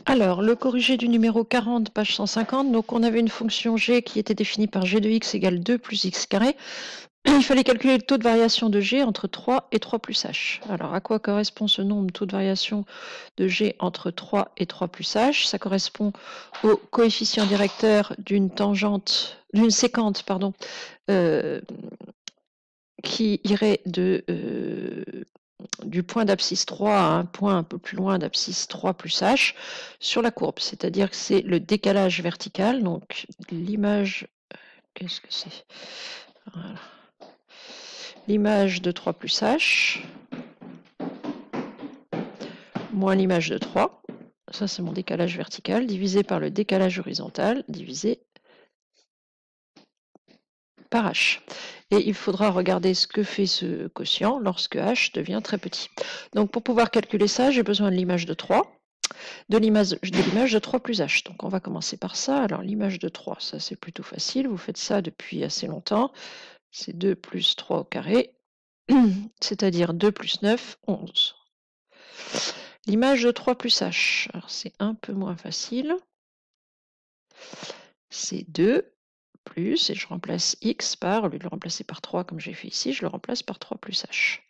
Alors, le corrigé du numéro 40, page 150, donc on avait une fonction g qui était définie par g de x égale 2 plus x carré. Il fallait calculer le taux de variation de g entre 3 et 3 plus h. Alors, à quoi correspond ce nombre taux de variation de g entre 3 et 3 plus h? Ça correspond au coefficient directeur d'une tangente, d'une séquente, pardon, qui irait du point d'abscisse 3 à un point un peu plus loin d'abscisse 3 plus h sur la courbe. C'est-à-dire que c'est le décalage vertical. Donc l'image, qu'est-ce que c'est? Voilà. L'image de 3 plus h moins l'image de 3. Ça, c'est mon décalage vertical, divisé par le décalage horizontal, divisé par h. Et il faudra regarder ce que fait ce quotient lorsque h devient très petit. Donc pour pouvoir calculer ça, j'ai besoin de l'image de 3, de l'image de 3 plus h. Donc on va commencer par ça. Alors l'image de 3, ça c'est plutôt facile, vous faites ça depuis assez longtemps. C'est 2 plus 3 au carré, c'est-à-dire 2 plus 9, 11. L'image de 3 plus h, alors c'est un peu moins facile. C'est 2 plus, et je remplace x par, au lieu de le remplacer par 3 comme j'ai fait ici, je le remplace par 3 plus h.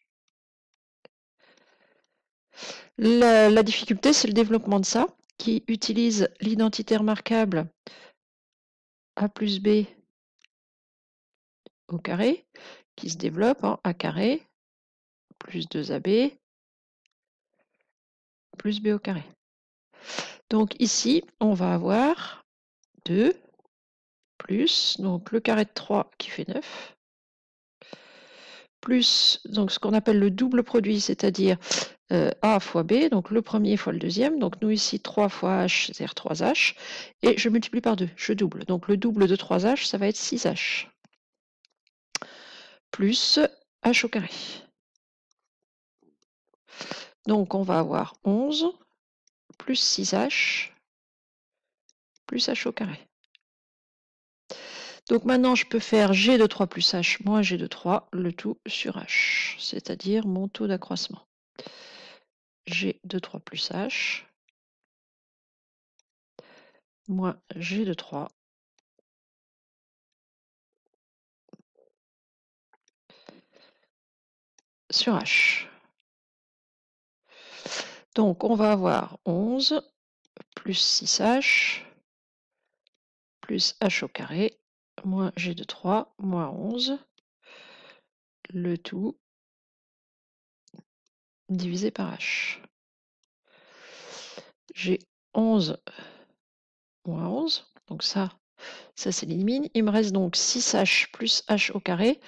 La difficulté, c'est le développement de ça, qui utilise l'identité remarquable a plus b au carré, qui se développe en a carré plus 2ab plus b au carré. Donc ici, on va avoir 2 plus, donc le carré de 3 qui fait 9, plus donc ce qu'on appelle le double produit, c'est-à-dire a fois b, donc le premier fois le deuxième, donc nous ici 3 fois h, c'est-à-dire 3h, et je multiplie par 2, je double. Donc le double de 3h, ça va être 6h, plus h au carré. Donc on va avoir 11 plus 6h plus h au carré. Donc maintenant je peux faire g de 3 plus h moins g de 3, le tout sur h, c'est-à-dire mon taux d'accroissement. G de 3 plus h moins g de 3 sur h. Donc on va avoir 11 plus 6h plus h au carré moins g de 3 moins 11, le tout divisé par h. J'ai 11 moins 11, donc ça s'élimine. Il me reste donc 6h plus h au carré,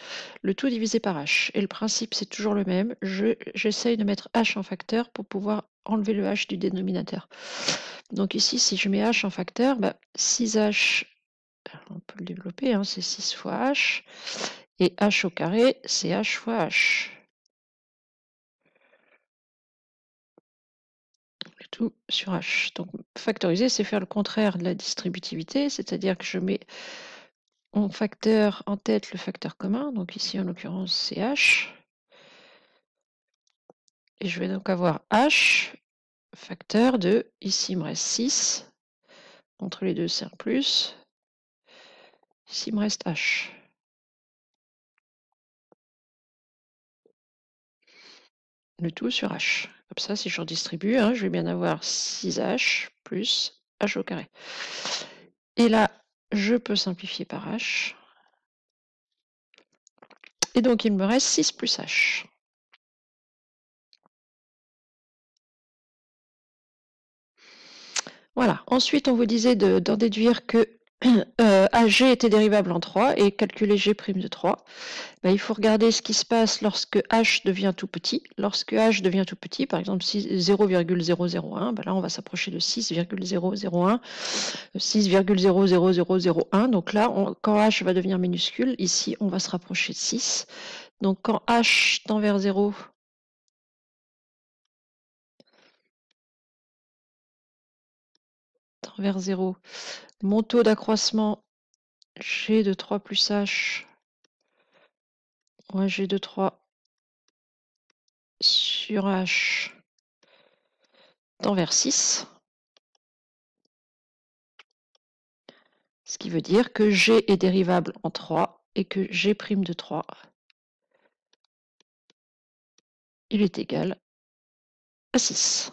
le tout divisé par h. Et le principe, c'est toujours le même. J'essaye de mettre h en facteur pour pouvoir enlever le h du dénominateur. Donc ici, si je mets h en facteur, 6h, on peut le développer, hein, c'est 6 fois h, et h au carré, c'est h fois h. Le tout sur h. Donc factoriser, c'est faire le contraire de la distributivité, c'est-à-dire que je mets en facteur en tête le facteur commun, donc ici en l'occurrence c'est h, et je vais donc avoir h facteur de, ici il me reste 6, entre les deux c'est un plus, ici il me reste h. Le tout sur h. Comme ça, si je redistribue, hein, je vais bien avoir 6h plus h au carré. Et là, je peux simplifier par h. Et donc, il me reste 6 plus h. Voilà. Ensuite, on vous disait d'en déduire que AG était dérivable en 3 et calculer G' de 3. Il faut regarder ce qui se passe lorsque H devient tout petit. Lorsque H devient tout petit, par exemple 0,001, là on va s'approcher de 6,001, 6,00001. Donc là, quand H va devenir minuscule, ici on va se rapprocher de 6. Donc quand H tend vers 0, vers 0, mon taux d'accroissement G de 3 plus H moins G de 3 sur H tend vers 6. qui veut dire que G est dérivable en 3 et que G' de 3, il est égal à 6.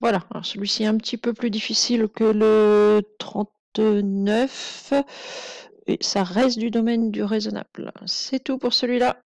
Voilà, alors celui-ci est un petit peu plus difficile que le 39, et ça reste du domaine du raisonnable. C'est tout pour celui-là.